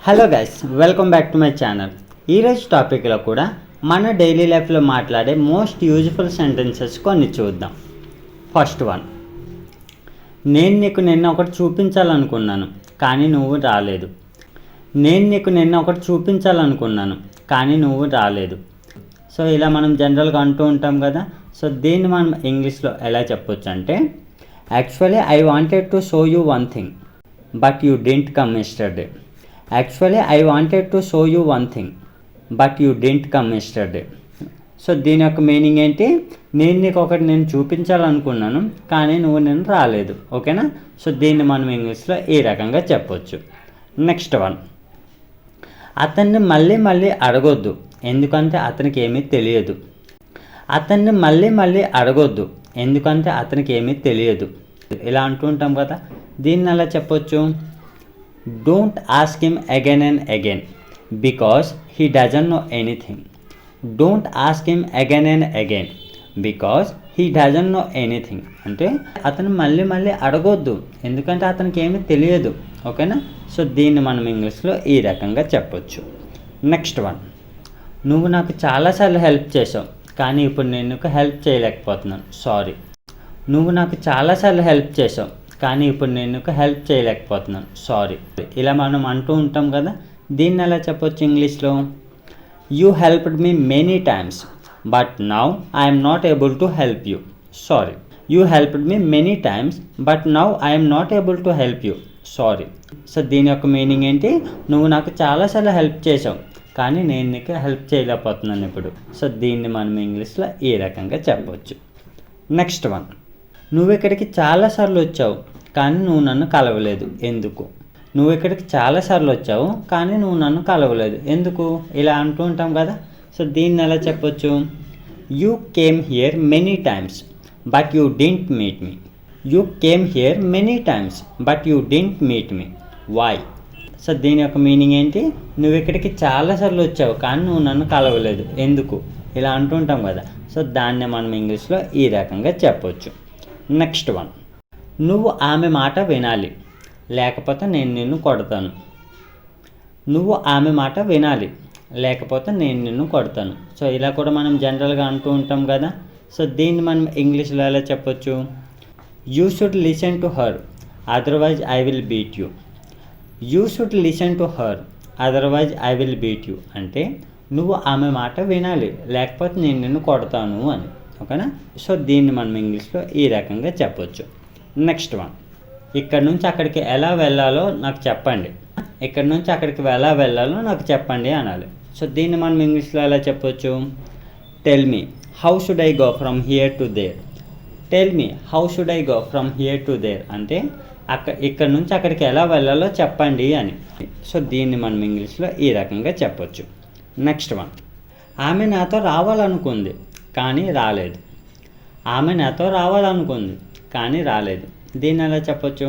Hello guys, welcome back to my channel. ఈరోజు టాపిక్లో కూడా మన డైలీ లైఫ్లో మాట్లాడే మోస్ట్ యూజ్ఫుల్ సెంటెన్సెస్ కొన్ని చూద్దాం. ఫస్ట్ వన్, నేను నీకు నిన్న ఒకటి చూపించాలనుకున్నాను కానీ నువ్వు రాలేదు. నేను నీకు నిన్న ఒకటి చూపించాలనుకున్నాను కానీ నువ్వు రాలేదు. సో ఇలా మనం జనరల్గా అంటూ ఉంటాం కదా. సో దీన్ని మనం ఇంగ్లీష్లో ఎలా చెప్పొచ్చు అంటే, actually I wanted to show you one thing but you didn't come yesterday. Actually I wanted to show you one thing but you didn't come yesterday. So దీని యొక్క మీనింగ్ ఏంటి? నేను చూపించాలనుకున్నాను కానీ నువ్వు నేను రాలేదు. ఓకేనా? సో దీన్ని మనం ఇంగ్లీష్లో ఈ రకంగా చెప్పొచ్చు. నెక్స్ట్ వన్, అతన్ని మళ్ళీ అడగొద్దు ఎందుకంటే అతనికి ఏమీ తెలియదు. అతన్ని మళ్ళీ అడగొద్దు ఎందుకంటే అతనికి ఏమీ తెలియదు. ఇలా అంటూ ఉంటాం కదా. దీన్ని అలా చెప్పొచ్చు, don't ask him again and again because he doesn't know anything. Don't ask him again and again because he doesn't know anything అంటే అతను మళ్ళీ అడగొద్దు ఎందుకంటే అతనికి ఏమీ తెలియదు. ఓకేనా? సో దీన్ని మనం ఇంగ్లీష్లో ఈ రకంగా చెప్పొచ్చు. నెక్స్ట్ వన్, నువ్వు నాకు చాలాసార్లు హెల్ప్ చేసావు కానీ ఇప్పుడు నేను నీకు హెల్ప్ చేయలేకపోతున్నాను, సారీ. నువ్వు నాకు చాలాసార్లు హెల్ప్ చేసావు కానీ ఇప్పుడు నేను నీకు హెల్ప్ చేయలేకపోతున్నాను, సారీ. ఇలా మనం అంటూ ఉంటాం కదా. దీన్ని ఎలా చెప్పొచ్చు ఇంగ్లీష్లో? You helped me many times but now I'm not able to help you, sorry. You helped me many times but now I'm not able to help you, sorry. So దీని యొక్క మీనింగ్ ఏంటి? నువ్వు నాకు చాలాసార్లు హెల్ప్ చేసావు కానీ నేను నీకు హెల్ప్ చేయలేకపోతున్నాను ఇప్పుడు. సో దీన్ని మనం ఇంగ్లీష్లో ఈ రకంగా చెప్పవచ్చు. నెక్స్ట్ వన్, నువ్వు ఇక్కడికి చాలాసార్లు వచ్చావు కానీ నువ్వు నన్ను కలవలేదు, ఎందుకు? నువ్వు ఇక్కడికి చాలాసార్లు వచ్చావు కానీ నువ్వు నన్ను కలవలేదు, ఎందుకు? ఇలా అంటూ ఉంటాం కదా. సో దీన్ని ఎలా చెప్పొచ్చు? You came here many times but you didn't meet me. You came here many times but you didn't meet me, why? So దీని యొక్క మీనింగ్ ఏంటి? నువ్వు ఇక్కడికి చాలాసార్లు వచ్చావు కానీ నువ్వు నన్ను కలవలేదు, ఎందుకు? ఇలా అంటుంటాం కదా. సో దాన్ని మనం ఇంగ్లీష్లో ఈ రకంగా చెప్పొచ్చు. నెక్స్ట్ వన్, నువ్వు ఆమె మాట వినాలి లేకపోతే నేను నిన్ను కొడతాను. నువ్వు ఆమె మాట వినాలి లేకపోతే నేను నిన్ను కొడతాను. సో ఇలా కూడా మనం జనరల్గా అంటూ ఉంటాం కదా. సో దీన్ని మనం ఇంగ్లీష్లో ఎలా చెప్పొచ్చు? You should listen to her otherwise I will beat you. You should listen to her otherwise I will beat you అంటే నువ్వు ఆమె మాట వినాలి లేకపోతే నేను నిన్ను కొడతాను అని. ఓకేనా? సో దీన్ని మనం ఇంగ్లీష్లో ఈ రకంగా చెప్పొచ్చు. నెక్స్ట్ వన్, ఇక్కడ నుంచి అక్కడికి ఎలా వెళ్ళాలో నాకు చెప్పండి. ఇక్కడ నుంచి అక్కడికి ఎలా వెళ్ళాలో నాకు చెప్పండి అనాలి. సో దీన్ని మనం ఇంగ్లీష్లో ఎలా చెప్పొచ్చు? Tell me how should I go from here to their. Tell me how should I go from here to their అంటే ఇక్కడ నుంచి అక్కడికి ఎలా వెళ్ళాలో చెప్పండి అని. సో దీన్ని మనం ఇంగ్లీష్లో ఈ రకంగా చెప్పొచ్చు. నెక్స్ట్ వన్, ఆమె నాతో రావాలనుకుంది కానీ రాలేదు. ఆమె నాతో రావాలనుకుంది కానీ రాలేదు. దీన్ని ఎలా చెప్పొచ్చు?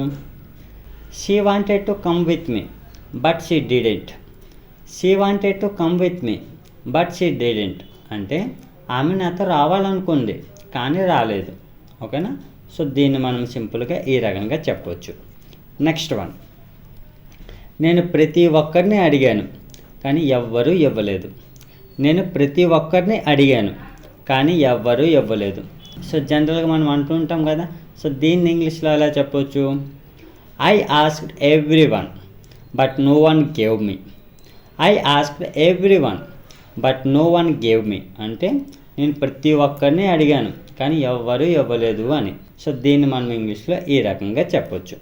She wanted to come with me but she didn't. She wanted to come with me but she didn't అంటే ఆమె నాతో రావాలనుకుంది కానీ రాలేదు. ఓకేనా? సో దీన్ని మనం సింపుల్గా ఈ రకంగా చెప్పొచ్చు. నెక్స్ట్ వన్, నేను ప్రతి ఒక్కరిని అడిగాను కానీ ఎవ్వరూ ఇవ్వలేదు. నేను ప్రతి ఒక్కరిని అడిగాను కానీ ఎవ్వరూ ఇవ్వలేదు. సో జనరల్గా మనం అంటూ ఉంటాం కదా. సో దీన్ని ఇంగ్లీష్లో ఎలా చెప్పొచ్చు? I asked everyone but no one gave me. I asked everyone but no one gave me అంటే నేను ప్రతి ఒక్కరిని అడిగాను కానీ ఎవ్వరూ ఇవ్వలేదు అని. సో దీన్ని మనం ఇంగ్లీష్లో ఈ రకంగా చెప్పొచ్చు.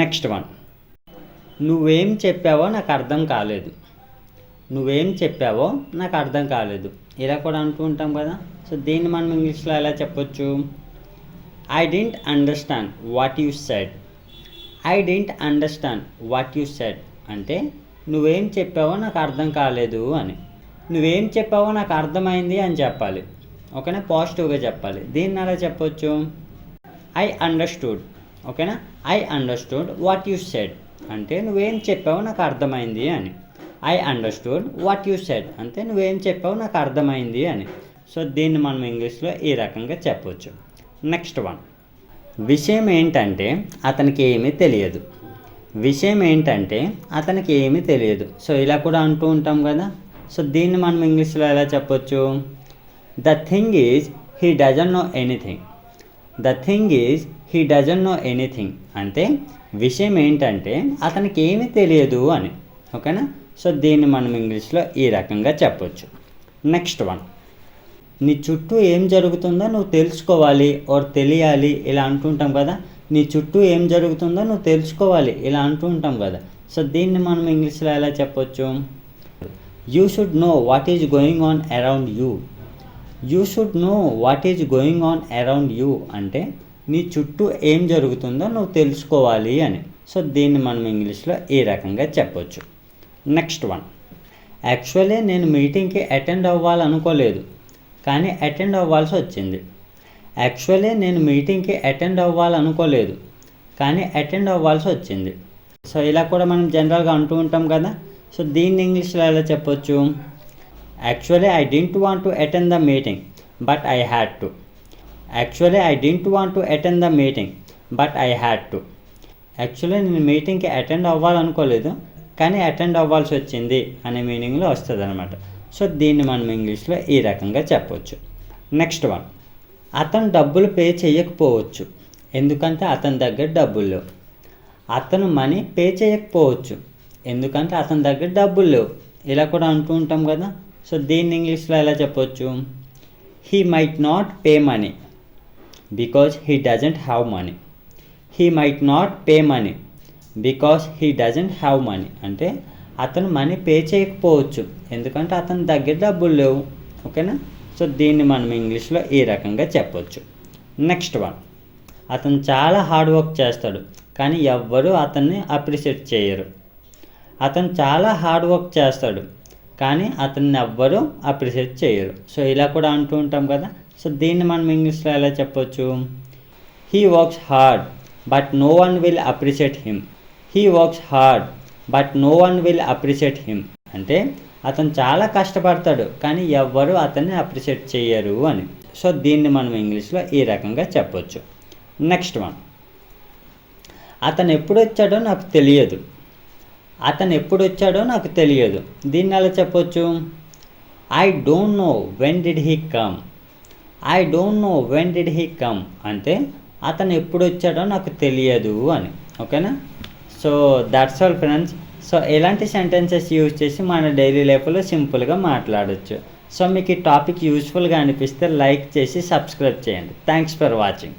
నెక్స్ట్ వన్, నువ్వేం చెప్పావో నాకు అర్థం కాలేదు. నువ్వేం చెప్పావో నాకు అర్థం కాలేదు. ఇలా కూడా అంటూ ఉంటాం కదా. సో దీన్ని మనం ఇంగ్లీష్లో ఎలా చెప్పొచ్చు? I didn't understand what you said. I didn't understand what you said అంటే నువ్వేం చెప్పావో నాకు అర్థం కాలేదు అని. నువ్వేం చెప్పావో నాకు అర్థమైంది అని చెప్పాలి. ఓకేనా? పాజిటివ్గా చెప్పాలి. దీన్ని ఎలా చెప్పొచ్చు? I understood. ఓకేనా? I understood what you said అంటే నువ్వేం చెప్పావో నాకు అర్థమైంది అని. I understood what you said అంటే నువ్వేం చెప్పావో నాకు అర్థమైంది అని. సో దీన్ని మనం ఇంగ్లీష్లో ఈ రకంగా చెప్పొచ్చు. నెక్స్ట్ వన్, విషయం ఏంటంటే అతనికి ఏమీ తెలియదు. విషయం ఏంటంటే అతనికి ఏమీ తెలియదు. సో ఇలా కూడా అంటూ ఉంటాం కదా. సో దీన్ని మనం ఇంగ్లీష్లో ఎలా చెప్పొచ్చు? The thing is he doesn't know anything. The thing is he doesn't know anything అంటే విషయం ఏంటంటే అతనికి ఏమీ తెలియదు అని. ఓకేనా? సో దీన్ని మనం ఇంగ్లీష్లో ఈ రకంగా చెప్పొచ్చు. నెక్స్ట్ వన్, నీ చుట్టూ ఏం జరుగుతుందో నువ్వు తెలుసుకోవాలి ఆర్ తెలియాలి ఇలా అంటుంటాం కదా. నీ చుట్టూ ఏం జరుగుతుందో నువ్వు తెలుసుకోవాలి ఇలా అంటూ ఉంటాం కదా. సో దీన్ని మనం ఇంగ్లీష్లో ఎలా చెప్పొచ్చు? You should know what is going on around you. You should know what is going on around you అంటే నీ చుట్టూ ఏం జరుగుతుందో నువ్వు తెలుసుకోవాలి అని. సో దీన్ని మనం ఇంగ్లీష్లో ఈ రకంగా చెప్పొచ్చు. నెక్స్ట్ వన్, యాక్చువల్లీ నేను మీటింగ్కి అటెండ్ అవ్వాలనుకోలేదు కానీ అటెండ్ అవ్వాల్సి వచ్చింది. యాక్చువల్లీ నేను మీటింగ్కి అటెండ్ అవ్వాలనుకోలేదు కానీ అటెండ్ అవ్వాల్సి వచ్చింది. సో ఇలా కూడా మనం జనరల్గా అంటూ ఉంటాం కదా. సో దీన్ని ఇంగ్లీష్లో ఎలా చెప్పొచ్చు? Actually I didn't want to attend the meeting but I had to. Actually I didn't want to attend the meeting but I had to. Actually నేను మీటింగ్కి అటెండ్ అవ్వాలనుకోలేదు కానీ అటెండ్ అవ్వాల్సి వచ్చింది అనే మీనింగ్లో వస్తుంది అనమాట. సో దీన్ని మనం ఇంగ్లీష్లో ఈ రకంగా చెప్పవచ్చు. నెక్స్ట్ వన్, అతను డబ్బులు పే చేయకపోవచ్చు ఎందుకంటే అతని దగ్గర డబ్బులు లేవు. అతను మనీ పే చేయకపోవచ్చు ఎందుకంటే అతని దగ్గర డబ్బులు లేవు ఇలా కూడా అంటూ ఉంటాం కదా. సో దీన్ని ఇంగ్లీష్లో ఎలా చెప్పొచ్చు? He might not pay money because he doesn't have money. He might not pay money because he doesn't have money అంటే అతను మనీ పే చేయకపోవచ్చు ఎందుకంటే అతని దగ్గర డబ్బులు లేవు. ఓకేనా? సో దీన్ని మనం ఇంగ్లీష్లో ఈ రకంగా చెప్పొచ్చు. నెక్స్ట్ వన్, అతను చాలా హార్డ్ వర్క్ చేస్తాడు కానీ ఎవ్వరూ అతన్ని అప్రిషియేట్ చేయరు. అతను చాలా హార్డ్ వర్క్ చేస్తాడు కానీ అతన్ని ఎవ్వరూ అప్రిషియేట్ చేయరు. సో ఇలా కూడా అంటూ ఉంటాం కదా. సో దీన్ని మనం ఇంగ్లీష్లో ఎలా చెప్పొచ్చు? He works hard but no one will appreciate him. He works hard but no one will appreciate him అంటే అతను చాలా కష్టపడతాడు కానీ ఎవ్వరూ అతన్ని అప్రిషియేట్ చేయరు అని. సో దీన్ని మనం ఇంగ్లీష్లో ఈ రకంగా చెప్పొచ్చు. నెక్స్ట్ వన్, అతను ఎప్పుడు వచ్చాడో నాకు తెలియదు. అతను ఎప్పుడు వచ్చాడో నాకు తెలియదు దీన్ని ఎలా చెప్పొచ్చు? I don't know when did he come. I don't know when did he come అంటే అతను ఎప్పుడు వచ్చాడో నాకు తెలియదు అని. ఓకేనా? So that's all friends. So ఎలాంటి సెంటెన్సెస్ యూజ్ చేసి మన డైలీ లైఫ్లో సింపుల్గా మాట్లాడవచ్చు. సో మీకు ఈ టాపిక్ యూస్ఫుల్గా అనిపిస్తే లైక్ చేసి సబ్స్క్రైబ్ చేయండి. Thanks for watching.